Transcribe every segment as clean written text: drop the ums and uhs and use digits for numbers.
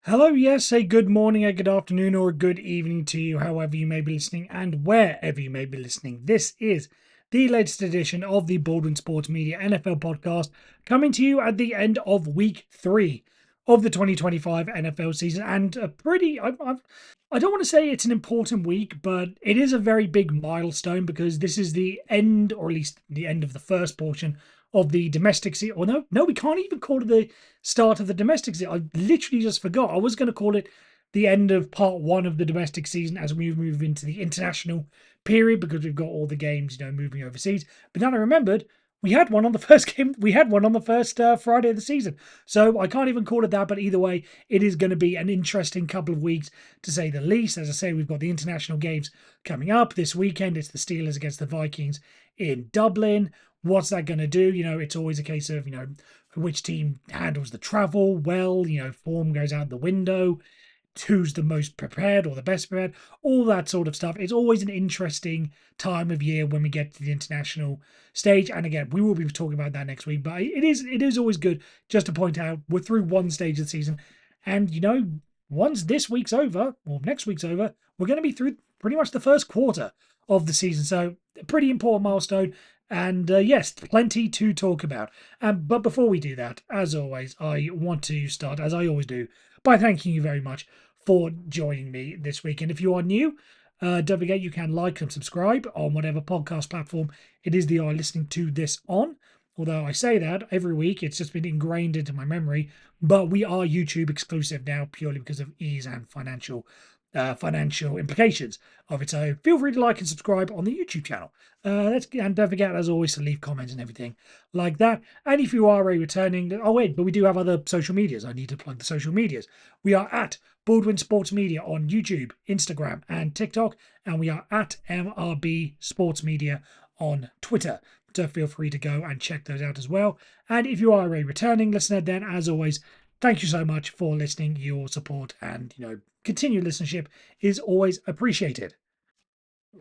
Hello, yes, a good morning, a good afternoon, or a good evening to you, however you may be listening and wherever you may be listening. This is the latest edition of the Baldwin Sports Media NFL podcast, coming to you at the end of week 3 of the 2025 NFL season. And a pretty, I don't want to say it's an important week, but it is a very big milestone because this is the end, or at least the end of the first portion of the domestic season. Or no, we can't even call it the start of the domestic season. I literally just forgot. I was going to call it the end of part 1 of the domestic season as we move into the international period because we've got all the games, moving overseas. But then I remembered we had one on the first game. We had one on the first Friday of the season. So I can't even call it that. But either way, it is going to be an interesting couple of weeks to say the least. As I say, we've got the international games coming up this weekend. It's the Steelers against the Vikings in Dublin. What's that going to do? It's always a case of, which team handles the travel well, form goes out the window, who's the most prepared or the best prepared, all that sort of stuff. It's always an interesting time of year when we get to the international stage. And again, we will be talking about that next week, but it is always good just to point out we're through one stage of the season. And once this week's over or next week's over, we're going to be through pretty much the first quarter of the season. So a pretty important milestone. And yes, plenty to talk about. But before we do that, as always, I want to start, as I always do, by thanking you very much for joining me this week. And if you are new, don't forget you can like and subscribe on whatever podcast platform it is that you are listening to this on. Although I say that every week, it's just been ingrained into my memory. But we are YouTube exclusive now purely because of ease and financial implications of it. So feel free to like and subscribe on the YouTube channel. And don't forget, as always, to leave comments and everything like that. And if you are a returning, oh wait, but we do have other social medias. I need to plug the social medias. We are at Baldwin Sports Media on YouTube, Instagram, and TikTok, and we are at MRB Sports Media on Twitter. So feel free to go and check those out as well. And if you are a returning listener, then as always, thank you so much for listening. Your support and continued listenership is always appreciated.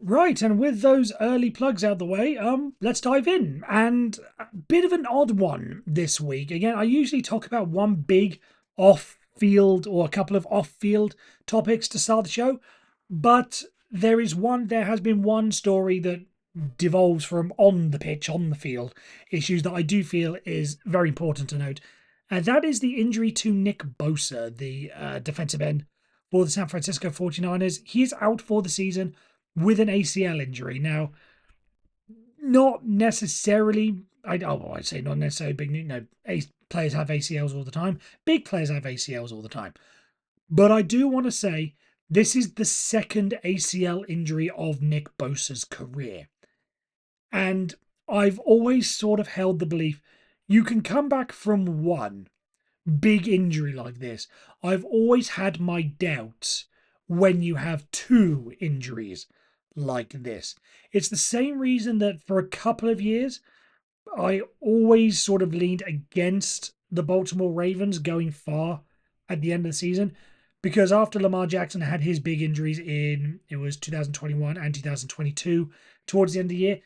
Right, and with those early plugs out the way, let's dive in. And a bit of an odd one this week. Again, I usually talk about one big off-field or a couple of off-field topics to start the show, but there has been one story that devolves from on the pitch, on the field, issues that I do feel is very important to note. And that is the injury to Nick Bosa, the defensive end for the San Francisco 49ers. He's out for the season with an ACL injury. Now, not necessarily, I'd say not necessarily big, players have ACLs all the time. Big players have ACLs all the time. But I do want to say this is the second ACL injury of Nick Bosa's career. And I've always sort of held the belief you can come back from one big injury like this. I've always had my doubts when you have two injuries like this. It's the same reason that for a couple of years, I always sort of leaned against the Baltimore Ravens going far at the end of the season. Because after Lamar Jackson had his big injuries it was 2021 and 2022, towards the end of the year,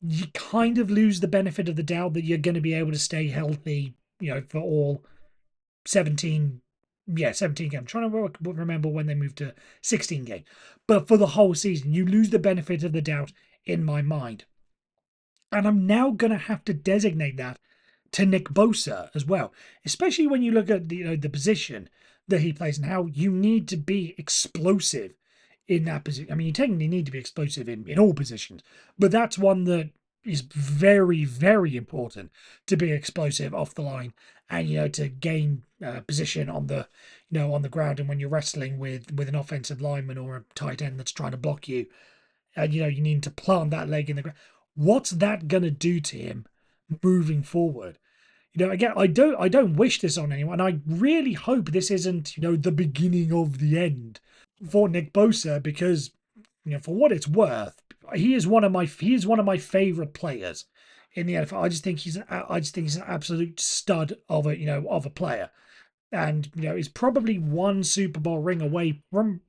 you kind of lose the benefit of the doubt that you're going to be able to stay healthy, for all 17 17 games. I'm trying to remember when they moved to 16 games. But for the whole season, you lose the benefit of the doubt in my mind. And I'm now going to have to designate that to Nick Bosa as well, especially when you look at the position that he plays and how you need to be explosive in that position. I mean, you technically need to be explosive in all positions, but that's one that is very, very important to be explosive off the line and to gain position on the ground. And when you're wrestling with an offensive lineman or a tight end that's trying to block you, and you need to plant that leg in the ground. What's that gonna do to him moving forward? Again, I don't wish this on anyone. I really hope this isn't the beginning of the end for Nick Bosa, because for what it's worth, he is one of my favorite players in the NFL. I just think he's an absolute stud of a player, and he's probably one Super Bowl ring away from.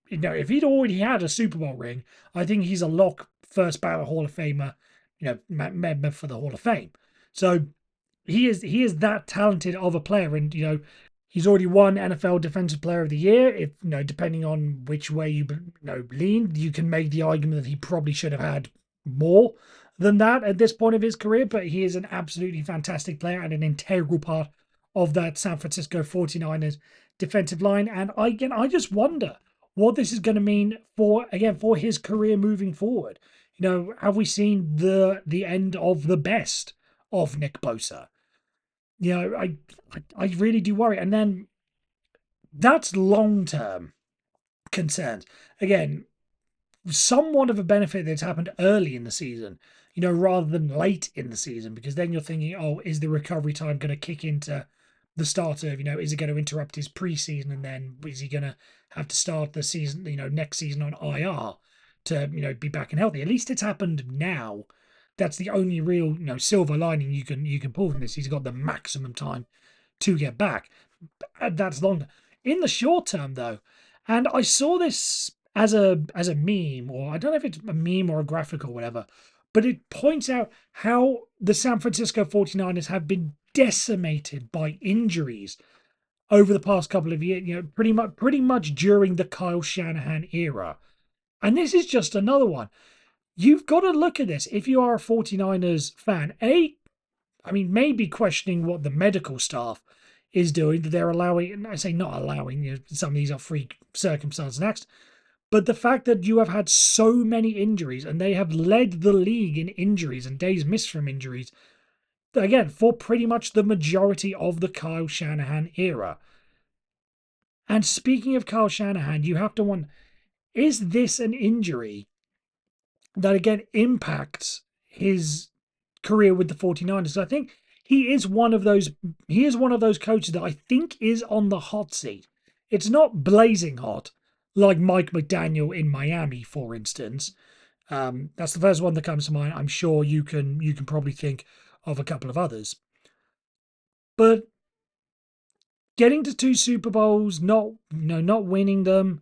If he'd already had a Super Bowl ring, I think he's a lock first ballot Hall of Famer, member for the Hall of Fame. So he is that talented of a player, and He's already won NFL Defensive Player of the Year. If depending on which way you lean, you can make the argument that he probably should have had more than that at this point of his career. But he is an absolutely fantastic player and an integral part of that San Francisco 49ers defensive line. And I just wonder what this is going to mean for his career moving forward. Have we seen the end of the best of Nick Bosa? I really do worry. And then that's long term concerns. Again, somewhat of a benefit that's happened early in the season, rather than late in the season, because then you're thinking, oh, is the recovery time going to kick into the start of, is it going to interrupt his preseason, and then is he going to have to start the season, next season on IR to, be back and healthy? At least it's happened now. That's the only real, silver lining you can pull from this. He's got the maximum time to get back. That's longer. In the short term, though, and I saw this as a meme, or I don't know if it's a meme or a graphic or whatever, but it points out how the San Francisco 49ers have been decimated by injuries over the past couple of years, pretty much during the Kyle Shanahan era. And this is just another one. You've got to look at this if you are a 49ers fan. I mean, maybe questioning what the medical staff is doing, that they're allowing, and I say not allowing, some of these are freak circumstances next, but the fact that you have had so many injuries and they have led the league in injuries and days missed from injuries, again, for pretty much the majority of the Kyle Shanahan era. And speaking of Kyle Shanahan, you have to wonder, is this an injury that again impacts his career with the 49ers? I think he is one of those coaches that I think is on the hot seat. It's not blazing hot like Mike McDaniel in Miami, for instance. That's the first one that comes to mind. I'm sure you can probably think of a couple of others. But getting to 2 Super Bowls, not winning them,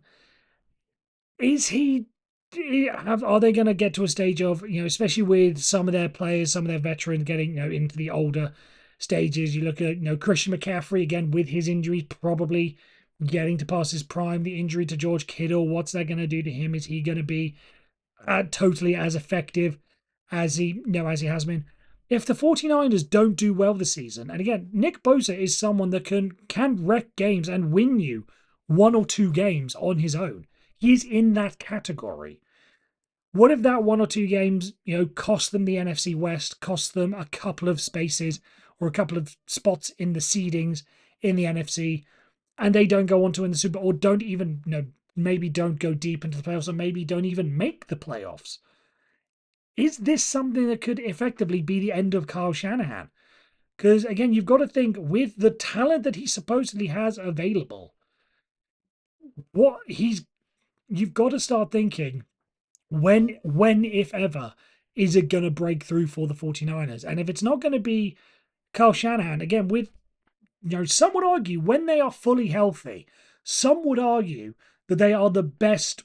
is he are they going to get to a stage of, especially with some of their players, some of their veterans getting, into the older stages? You look at, Christian McCaffrey, again, with his injuries, probably getting to past his prime. The injury to George Kittle, what's that going to do to him? Is he going to be totally as effective as he has been? If the 49ers don't do well this season, and again, Nick Bosa is someone that can wreck games and win you 1 or 2 games on his own. He's in that category. What if that 1 or 2 games, cost them the NFC West, cost them a couple of spaces or a couple of spots in the seedings in the NFC, and they don't go on to win the Super Bowl, or don't even, maybe don't go deep into the playoffs, or maybe don't even make the playoffs? Is this something that could effectively be the end of Kyle Shanahan? Because again, you've got to think, with the talent that he supposedly has available, you've got to start thinking, when if ever, is it going to break through for the 49ers? And if it's not going to be Kyle Shanahan, again, with, some would argue when they are fully healthy, some would argue that they are the best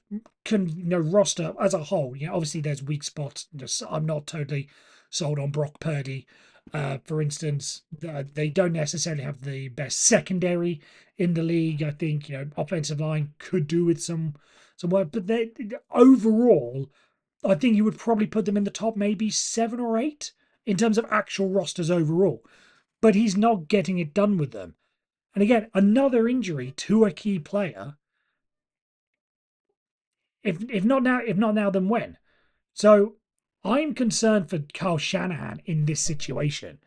roster as a whole. Obviously there's weak spots. I'm not totally sold on Brock Purdy. For instance, they don't necessarily have the best secondary in the league. I think, offensive line could do with some work, but they overall, I think you would probably put them in the top maybe 7 or 8 in terms of actual rosters overall. But he's not getting it done with them. And again, another injury to a key player. If not now, then when? So I'm concerned for Kyle Shanahan in this situation.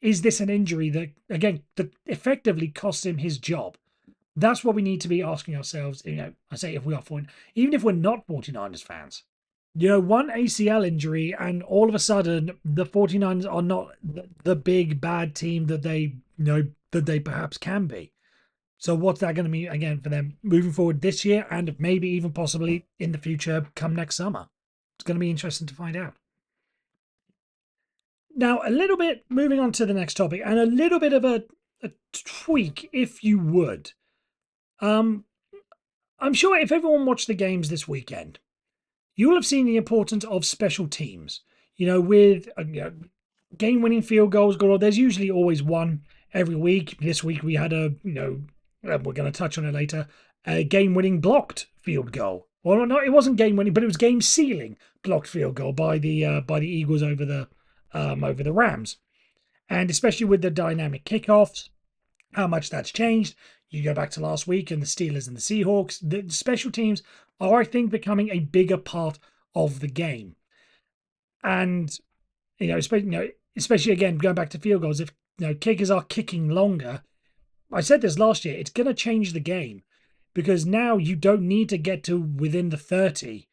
Is this an injury that, again, that effectively costs him his job? That's what we need to be asking ourselves. I say if we are even if we're not 49ers fans. One ACL injury, and all of a sudden the 49ers are not the big bad team that they that they perhaps can be. So what's that going to mean again for them moving forward this year, and maybe even possibly in the future come next summer? It's going to be interesting to find out. Now, a little bit moving on to the next topic, and a little bit of a tweak, if you would. I'm sure if everyone watched the games this weekend, you will have seen the importance of special teams. With game-winning field goals, there's usually always one every week. This week we had we're going to touch on it later, a game-winning blocked field goal. Well, no, it wasn't game-winning, but it was game-sealing blocked field goal by the Eagles over the Rams, and especially with the dynamic kickoffs, how much that's changed. You go back to last week and the Steelers and the Seahawks. The special teams are, I think, becoming a bigger part of the game, and especially again going back to field goals, if kickers are kicking longer. I said this last year, it's going to change the game because now you don't need to get to within the 30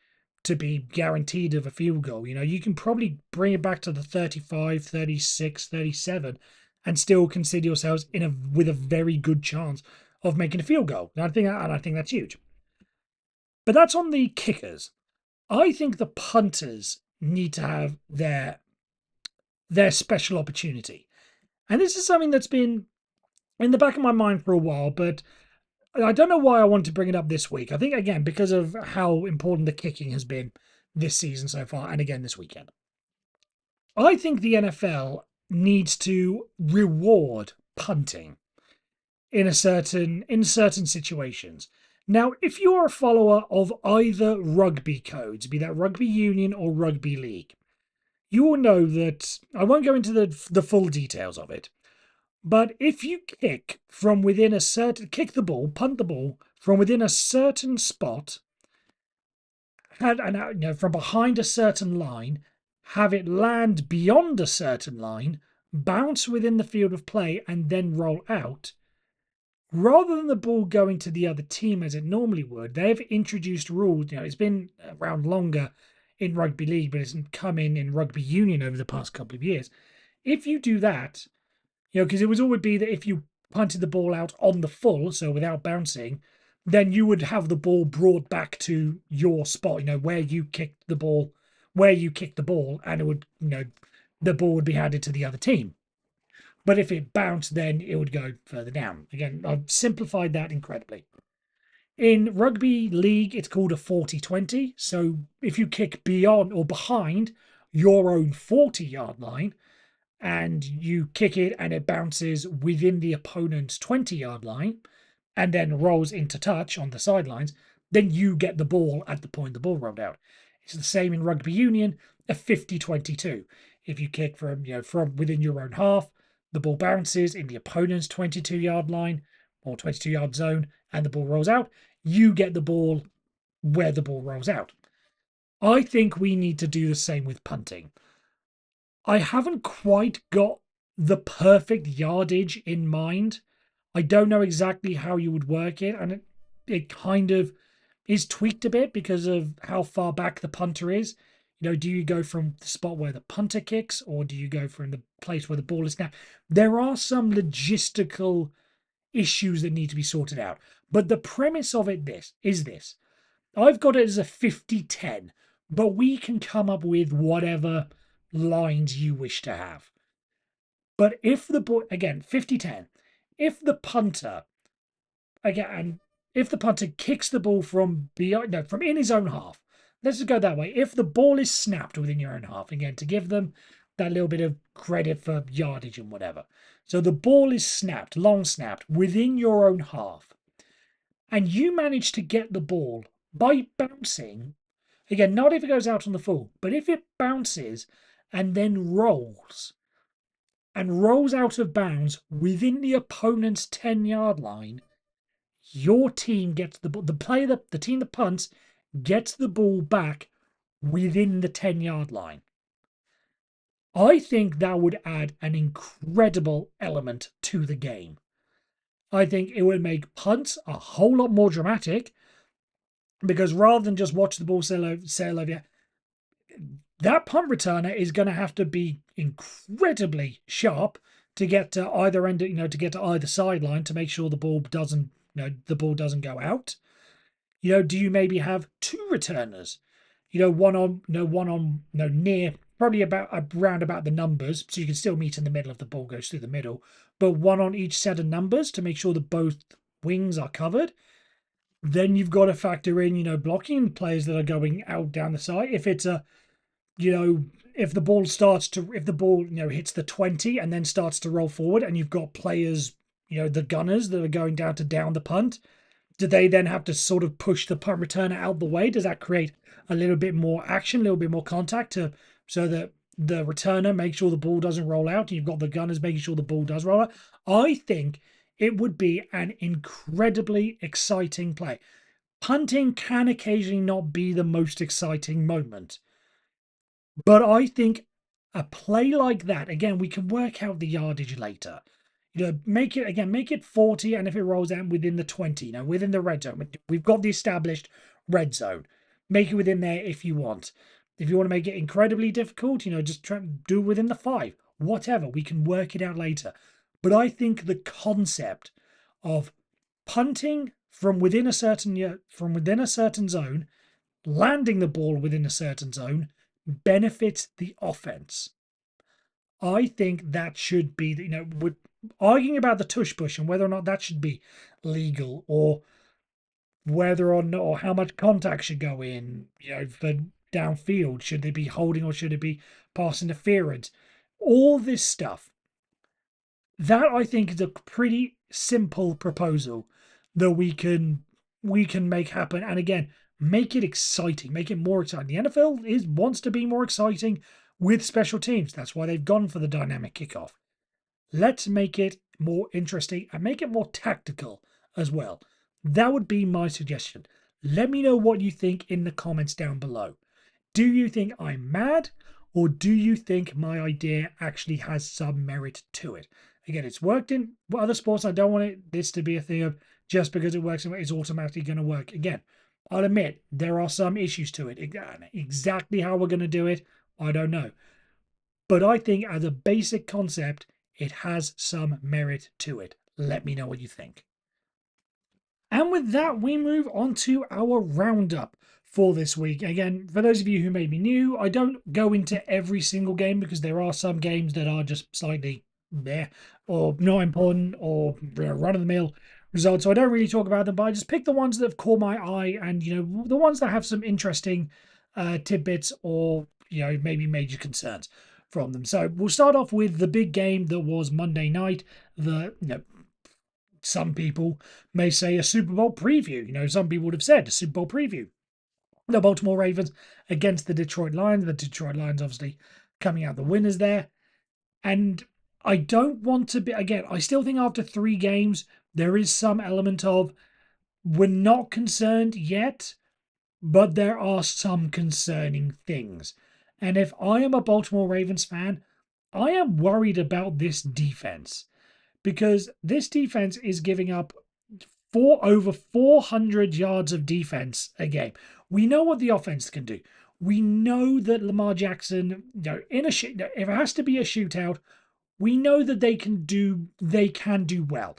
to be guaranteed of a field goal. You can probably bring it back to the 35, 36, 37 and still consider yourselves with a very good chance of making a field goal. And I think that's huge. But that's on the kickers. I think the punters need to have their special opportunity. And this is something that's been in the back of my mind for a while, but I don't know why I wanted to bring it up this week. I think, again, because of how important the kicking has been this season so far, and again this weekend. I think the NFL needs to reward punting in certain situations. Now, if you're a follower of either rugby codes, be that rugby union or rugby league, you will know that I won't go into the full details of it. But if you kick from within punt the ball from within a certain spot, from behind a certain line, have it land beyond a certain line, bounce within the field of play, and then roll out, rather than the ball going to the other team as it normally would, they've introduced rules. It's been around longer in rugby league, but it's come in rugby union over the past couple of years. If you do that, because it would be that if you punted the ball out on the full, so without bouncing, then you would have the ball brought back to your spot, where you kicked the ball, and it would, the ball would be handed to the other team. But if it bounced, then it would go further down. Again, I've simplified that incredibly. In rugby league, it's called a 40-20. So if you kick beyond or behind your own 40-yard line, and you kick it and it bounces within the opponent's 20-yard line and then rolls into touch on the sidelines, then you get the ball at the point the ball rolled out. It's the same in rugby union, a 50-22. If you kick from within your own half, the ball bounces in the opponent's 22-yard line or 22-yard zone and the ball rolls out, you get the ball where the ball rolls out. I think we need to do the same with punting. I haven't quite got the perfect yardage in mind. I don't know exactly how you would work it, and it kind of is tweaked a bit because of how far back the punter is. Do you go from the spot where the punter kicks, or do you go from the place where the ball is snapped? There are some logistical issues that need to be sorted out. But the premise of it is this. I've got it as a 50-10, but we can come up with whatever lines you wish to have. But if the ball, again, 50-10, if the punter kicks the ball from in his own half, let's just go that way. If the ball is snapped within your own half, again, to give them that little bit of credit for yardage and whatever. So the ball is snapped, long snapped, within your own half, and you manage to get the ball by bouncing, again, not if it goes out on the full, but if it bounces and then rolls out of bounds within the opponent's 10-yard line, your team gets the ball. The team that punts gets the ball back within the 10-yard line. I think that would add an incredible element to the game. I think it would make punts a whole lot more dramatic because rather than just watch the ball sail over, that punt returner is going to have to be incredibly sharp to get to either end, to get to either sideline to make sure the ball doesn't go out. Do you maybe have two returners? One on near, probably around about the numbers, so you can still meet in the middle if the ball goes through the middle, but one on each set of numbers to make sure that both wings are covered. Then you've got to factor in, blocking players that are going out down the side. If it's a if the ball, hits the 20 and then starts to roll forward and you've got players, the gunners that are going down the punt, do they then have to sort of push the punt returner out the way? Does that create a little bit more action, a little bit more contact so that the returner makes sure the ball doesn't roll out and you've got the gunners making sure the ball does roll out? I think it would be an incredibly exciting play. Punting can occasionally not be the most exciting moment, but I think a play like that, again, we can work out the yardage later. Make it 40, and if it rolls out within the 20, within the red zone. We've got the established red zone. Make it within there if you want. If you want to make it incredibly difficult, just try and do within the 5. Whatever, we can work it out later. But I think the concept of punting from within a certain zone, landing the ball within a certain zone, benefits the offense. I think that should be, we're arguing about the tush push and whether or not that should be legal, or whether or not, or how much contact should go in, for downfield. Should they be holding or should it be pass interference? All this stuff. That I think is a pretty simple proposal that we can make happen. And again, make it exciting, make it more exciting. The NFL wants to be more exciting with special teams. That's why they've gone for the dynamic kickoff. Let's make it more interesting and make it more tactical as well. That would be my suggestion. Let me know what you think in the comments down below. Do you think I'm mad, or do you think my idea actually has some merit to it? Again, it's worked in other sports. I don't want this to be a thing of just because it works, it's automatically going to work. Again, I'll admit there are some issues to it. Exactly how we're going to do it, I don't know. But I think as a basic concept, it has some merit to it. Let me know what you think. And with that, we move on to our roundup for this week. Again, for those of you who may be new, I don't go into every single game because there are some games that are just slightly there or not important or run of the mill results. So I don't really talk about them, but I just pick the ones that have caught my eye and, the ones that have some interesting tidbits or, maybe major concerns from them. So we'll start off with the big game that was Monday night. Some people may say a Super Bowl preview. Some people would have said a Super Bowl preview. The Baltimore Ravens against the Detroit Lions. The Detroit Lions obviously coming out the winners there. And I don't want to be, again, I still think after 3 games, there is some element of we're not concerned yet, but there are some concerning things. And if I am a Baltimore Ravens fan, I am worried about this defense, because this defense is giving up over 400 yards of defense a game. We know what the offense can do. We know that Lamar Jackson, if it has to be a shootout, we know that they can do well.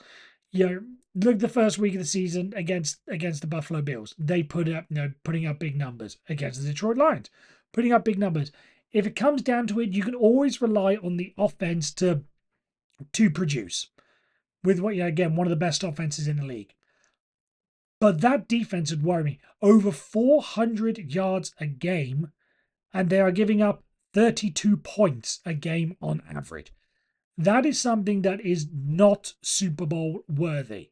Look, the first week of the season against the Buffalo Bills, they putting up big numbers against the Detroit Lions, putting up big numbers. If it comes down to it, you can always rely on the offense to produce with one of the best offenses in the league. But that defense would worry me. Over 400 yards a game, and they are giving up 32 points a game on average. That is something that is not Super Bowl worthy.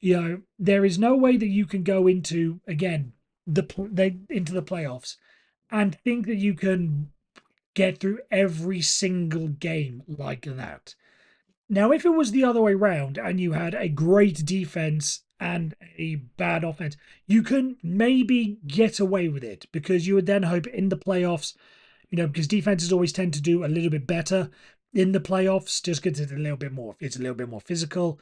There is no way that you can go into, again, into the playoffs and think that you can get through every single game like that. Now, if it was the other way round and you had a great defense and a bad offense, you can maybe get away with it, because you would then hope in the playoffs, because defenses always tend to do a little bit better in the playoffs, just because it's a little bit more physical.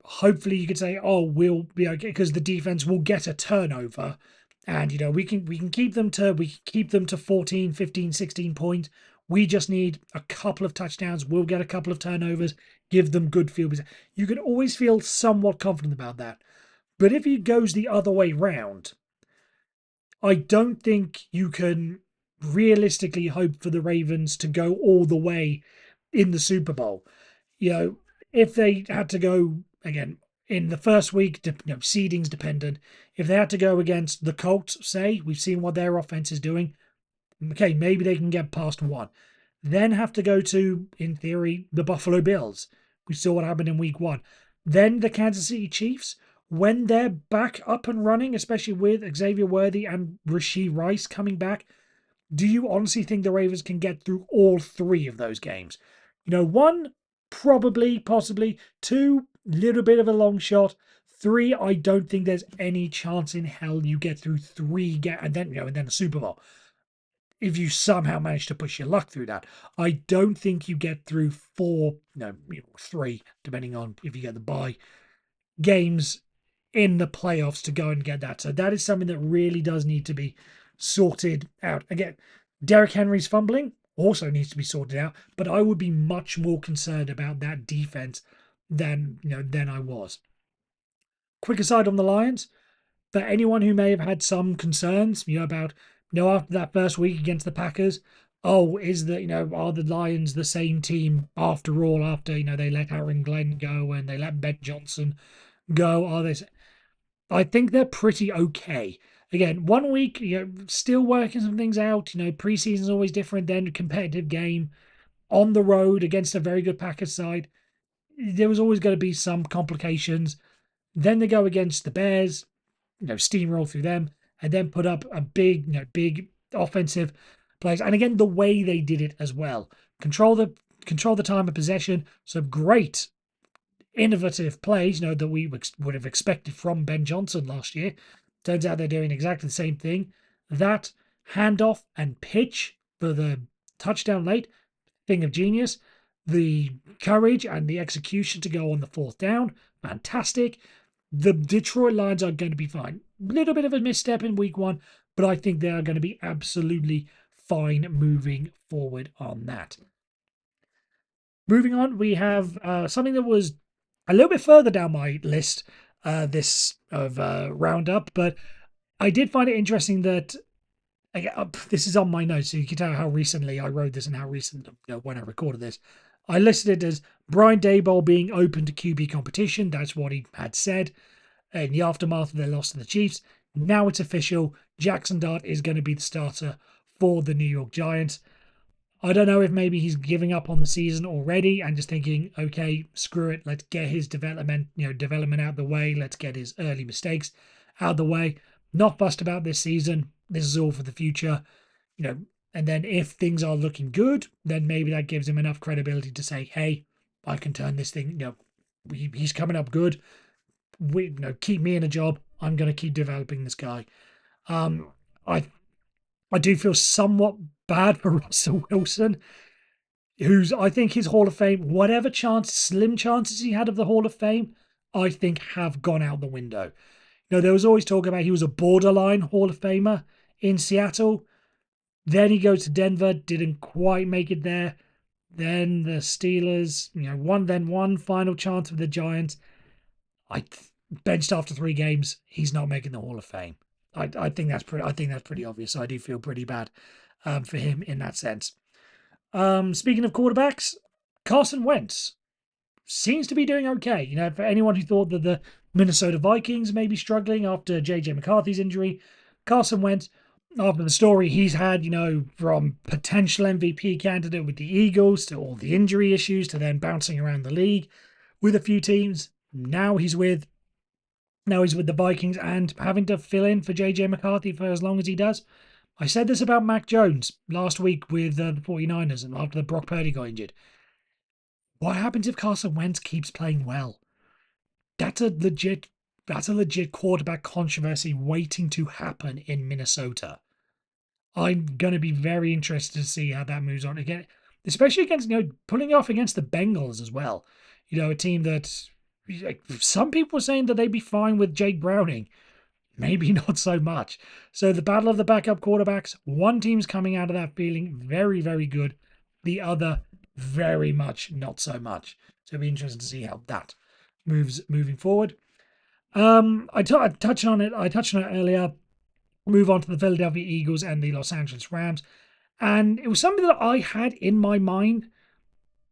Hopefully you could say, oh, we'll be okay because the defense will get a turnover, and we can keep them to 14, 15, 16 points. We just need a couple of touchdowns. We'll get a couple of turnovers, give them good field position. You can always feel somewhat confident about that. But if it goes the other way round, I don't think you can realistically hope for the Ravens to go all the way in the Super Bowl. If they had to go, again, in the first week, seeding's dependent. If they had to go against the Colts, say, we've seen what their offense is doing, Okay, maybe they can get past one. Then have to go to, in theory, the Buffalo Bills. We saw what happened in week 1. Then the Kansas City Chiefs, when they're back up and running, especially with Xavier Worthy and Rashee Rice coming back, do you honestly think the Ravens can get through all 3 of those games? One, probably, possibly. 2, little bit of a long shot. 3, I don't think there's any chance in hell you get through 3 and then a Super Bowl. If you somehow manage to push your luck through that, I don't think you get through 4, 3, depending on if you get the bye, games in the playoffs to go and get that. So that is something that really does need to be sorted out. Again, Derrick Henry's fumbling also needs to be sorted out, but I would be much more concerned about that defense than I was. Quick aside on the Lions, for anyone who may have had some concerns, about after that first week against the Packers, are the Lions the same team after all? After they let Aaron Glenn go and they let Ben Johnson go, are they? I think they're pretty okay. Again, 1 week, still working some things out. Preseason's always different than a competitive game on the road against a very good Packers side. There was always going to be some complications. Then they go against the Bears, steamroll through them, and then put up a big offensive plays. And again, the way they did it as well, control the time of possession. So great innovative plays, that we would have expected from Ben Johnson last year. Turns out they're doing exactly the same thing. That handoff and pitch for the touchdown late, thing of genius. The courage and the execution to go on the 4th down, fantastic. The Detroit Lions are going to be fine. Little bit of a misstep in week 1, but I think they are going to be absolutely fine moving forward on that. Moving on, we have something that was a little bit further down my list, this of roundup, but I did find it interesting that this is on my notes, so you can tell how recently I wrote this and how recent when I recorded this. I listed it as Brian Daboll being open to QB competition. That's what he had said in the aftermath of their loss to the Chiefs. Now it's official. Jackson Dart is going to be the starter for the New York Giants. I don't know if maybe he's giving up on the season already and just thinking, okay, screw it. Let's get his development out the way. Let's get his early mistakes out the way. Not fussed about this season. This is all for the future, and then if things are looking good, then maybe that gives him enough credibility to say, hey, I can turn this thing, he's coming up good. Keep me in a job. I'm going to keep developing this guy. I do feel somewhat bad for Russell Wilson, I think his Hall of Fame, whatever slim chances he had of the Hall of Fame, I think have gone out the window. There was always talk about he was a borderline Hall of Famer in Seattle. Then he goes to Denver, didn't quite make it there. Then the Steelers, one final chance with the Giants. I benched after 3 games. He's not making the Hall of Fame. I think that's pretty obvious. So I do feel pretty bad for him in that sense. Speaking of quarterbacks, Carson Wentz seems to be doing okay. For anyone who thought that the Minnesota Vikings may be struggling after J.J. McCarthy's injury, Carson Wentz, after the story he's had, from potential MVP candidate with the Eagles to all the injury issues to then bouncing around the league with a few teams. Now he's with the Vikings and having to fill in for J.J. McCarthy for as long as he does. I said this about Mac Jones last week with the 49ers and after the Brock Purdy got injured. What happens if Carson Wentz keeps playing well? That's a legit quarterback controversy waiting to happen in Minnesota. I'm going to be very interested to see how that moves on again, especially against, pulling off against the Bengals as well. A team that some people were saying that they'd be fine with Jake Browning. Maybe not so much. So the battle of the backup quarterbacks, one team's coming out of that feeling very, very good. The other, very much not so much. So it'll be interesting to see how that moves moving forward. I touched on it earlier. Move on to the Philadelphia Eagles and the Los Angeles Rams. And it was something that I had in my mind,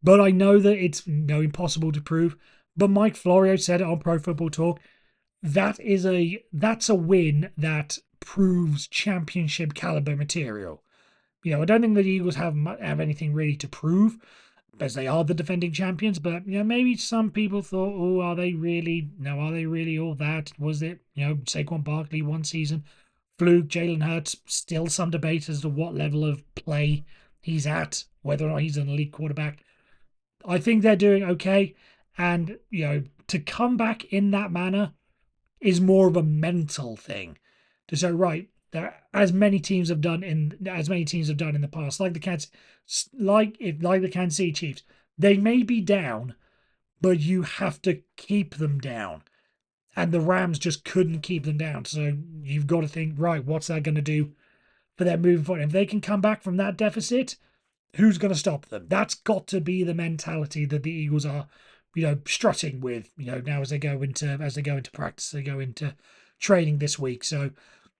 but I know that it's impossible to prove. But Mike Florio said it on Pro Football Talk. That's a win that proves championship caliber material. I don't think the Eagles have anything really to prove, as they are the defending champions. But maybe some people thought, oh, are they really? No, are they really all that? Was it Saquon Barkley one season, fluke? Jalen Hurts, still some debate as to what level of play he's at, whether or not he's an elite quarterback. I think they're doing okay, and to come back in that manner is more of a mental thing. To say, right, there as many teams have done in the past, like the Kansas City Chiefs, they may be down, but you have to keep them down. And the Rams just couldn't keep them down. So you've got to think, right, what's that going to do for them moving forward? If they can come back from that deficit, who's going to stop them? That's got to be the mentality that the Eagles are, strutting with, now as they go into practice, they go into training this week. So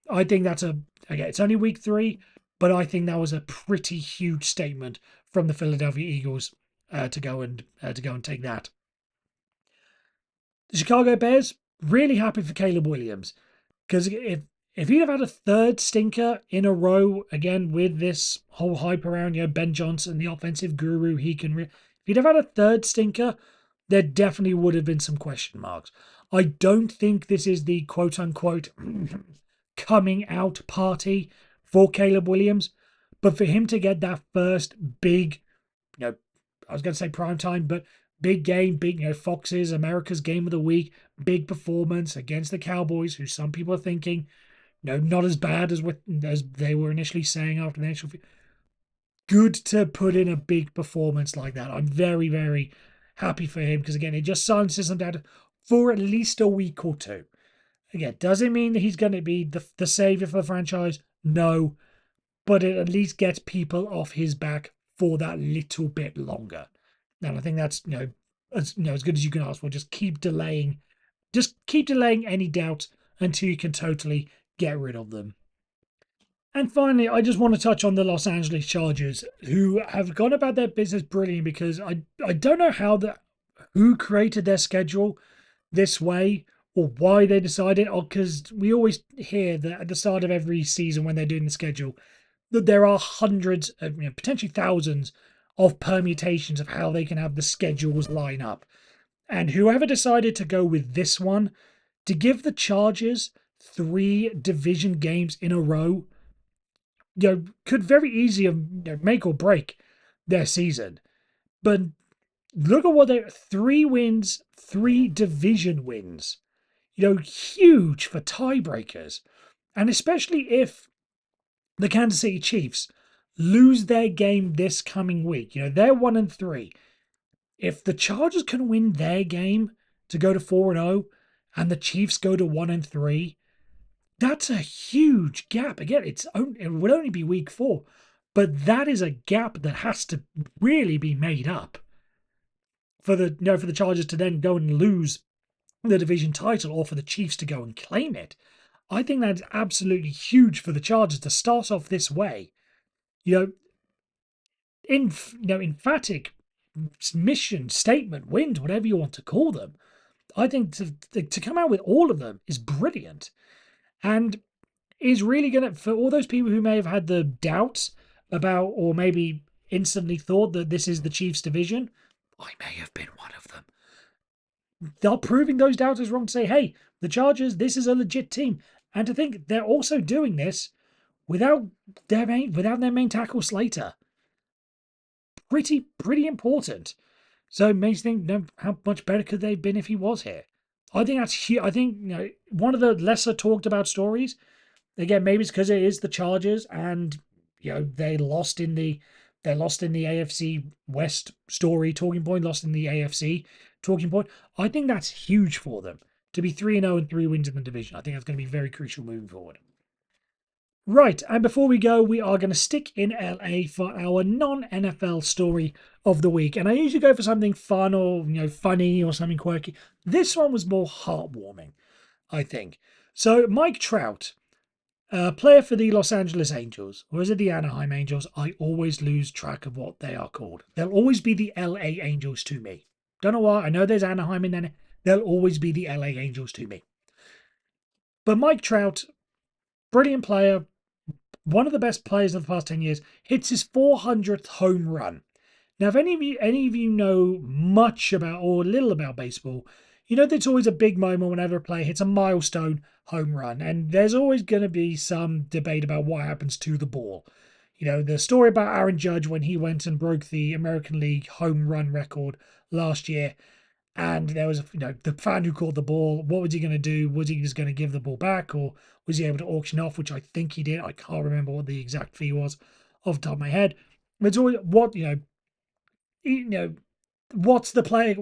I think again, it's only week 3, but I think that was a pretty huge statement from the Philadelphia Eagles to go and take that. The Chicago Bears, really happy for Caleb Williams, because if he'd have had a third stinker in a row, again, with this whole hype around, Ben Johnson, the offensive guru, if he'd have had a third stinker, there definitely would have been some question marks. I don't think this is the quote unquote coming out party for Caleb Williams, but for him to get that first big, I was going to say prime time, but big game, Fox's America's game of the week, big performance against the Cowboys, who some people are thinking, not as bad as they were initially saying after the initial. Good to put in a big performance like that. I'm very, very happy for him because, again, it just silences him down for at least a week or two. Again, does it mean that he's going to be the savior for the franchise? No, but it at least gets people off his back for that little bit longer. And I think that's as good as you can ask for. Just keep delaying any doubts until you can totally get rid of them. And finally, I just want to touch on the Los Angeles Chargers, who have gone about their business brilliantly, because I don't know who created their schedule this way, or why they decided, or because we always hear that at the start of every season when they're doing the schedule, that there are hundreds of, potentially thousands of permutations of how they can have the schedules line up. And whoever decided to go with this one, to give the Chargers 3 division games in a row, could very easily make or break their season. But look at what 3 wins, 3 division wins. Huge for tiebreakers. And especially if the Kansas City Chiefs lose their game this coming week, they're 1-3. If the Chargers can win their game to go to 4-0 and the Chiefs go to 1-3, that's a huge gap. Again, it would only be week 4, but that is a gap that has to really be made up for the Chargers to then go and lose the division title, or for the Chiefs to go and claim it. I think that's absolutely huge for the Chargers to start off this way. Emphatic mission statement wins, whatever you want to call them. I think to come out with all of them is brilliant. And is really going to, for all those people who may have had the doubts about, or maybe instantly thought that this is the Chiefs division, I may have been one of them. They're proving those doubters wrong to say, hey, the Chargers, this is a legit team. And to think they're also doing this without their main tackle Slater. Pretty important. So it makes you think, how much better could they have been if he was here? I think that's huge. I think one of the lesser talked about stories. Again, maybe it's because it is the Chargers, and they lost in the AFC West story talking point, lost in the AFC talking point. I think that's huge for them to be 3-0 and 3 wins in the division. I think that's going to be very crucial moving forward. Right, and before we go, we are going to stick in LA for our non-NFL story of the week. And I usually go for something fun or funny or something quirky. This one was more heartwarming, I think. So Mike Trout, player for the Los Angeles Angels, or is it the Anaheim Angels? I always lose track of what they are called. They'll always be the LA Angels to me. Don't know why. I know there's Anaheim in there. They'll always be the LA Angels to me. But Mike Trout, brilliant player, one of the best players of the past 10 years, hits his 400th home run. Now, if any of you know much about or little about baseball, you know there's always a big moment whenever a player hits a milestone home run, and there's always going to be some debate about what happens to the ball. You know, the story about Aaron Judge when he went and broke the American League home run record last year, and there was, the fan who caught the ball. What was he going to do? Was he just going to give the ball back, or was he able to auction off? Which I think he did. I can't remember what the exact fee was off the top of my head. It's always what's the player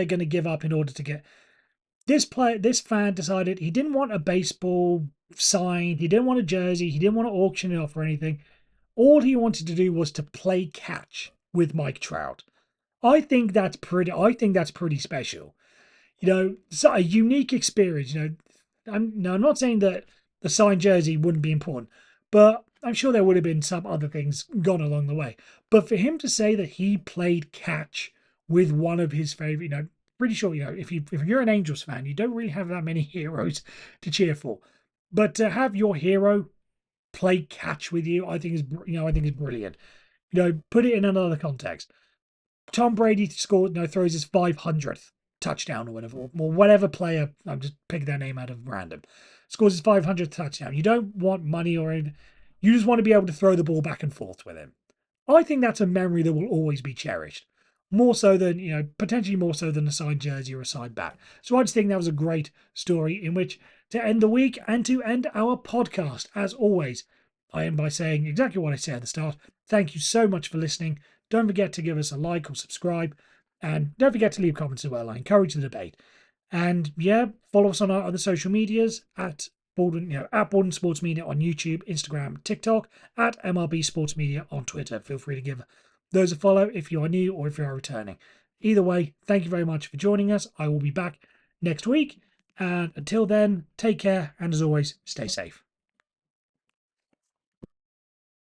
going to give up in order to get this fan decided he didn't want a baseball signed, he didn't want a jersey, he didn't want to auction it off or anything. All he wanted to do was to play catch with Mike Trout. I think that's pretty special. It's a unique experience. I'm not saying that the signed jersey wouldn't be important, but I'm sure there would have been some other things gone along the way. But for him to say that he played catch with one of his favorite, pretty sure, if you're an Angels fan, you don't really have that many heroes to cheer for. But to have your hero play catch with you, I think is brilliant. Put it in another context. Tom Brady throws his 500th touchdown or whatever player, I'm just picking their name out of random, scores his 500th touchdown. You don't want money or anything. You just want to be able to throw the ball back and forth with him. I think that's a memory that will always be cherished. More so than, potentially more so than a signed jersey or a signed bat. So I just think that was a great story in which to end the week and to end our podcast. As always, I end by saying exactly what I said at the start. Thank you so much for listening. Don't forget to give us a like or subscribe. And don't forget to leave comments as well. I encourage the debate. And yeah, follow us on our other social medias at Baldwin Sports Media on YouTube, Instagram, TikTok, at MRB Sports Media on Twitter. Feel free to give those a follow if you are new or if you are returning. Either way, thank you very much for joining us. I will be back next week. And until then, take care. And as always, stay safe.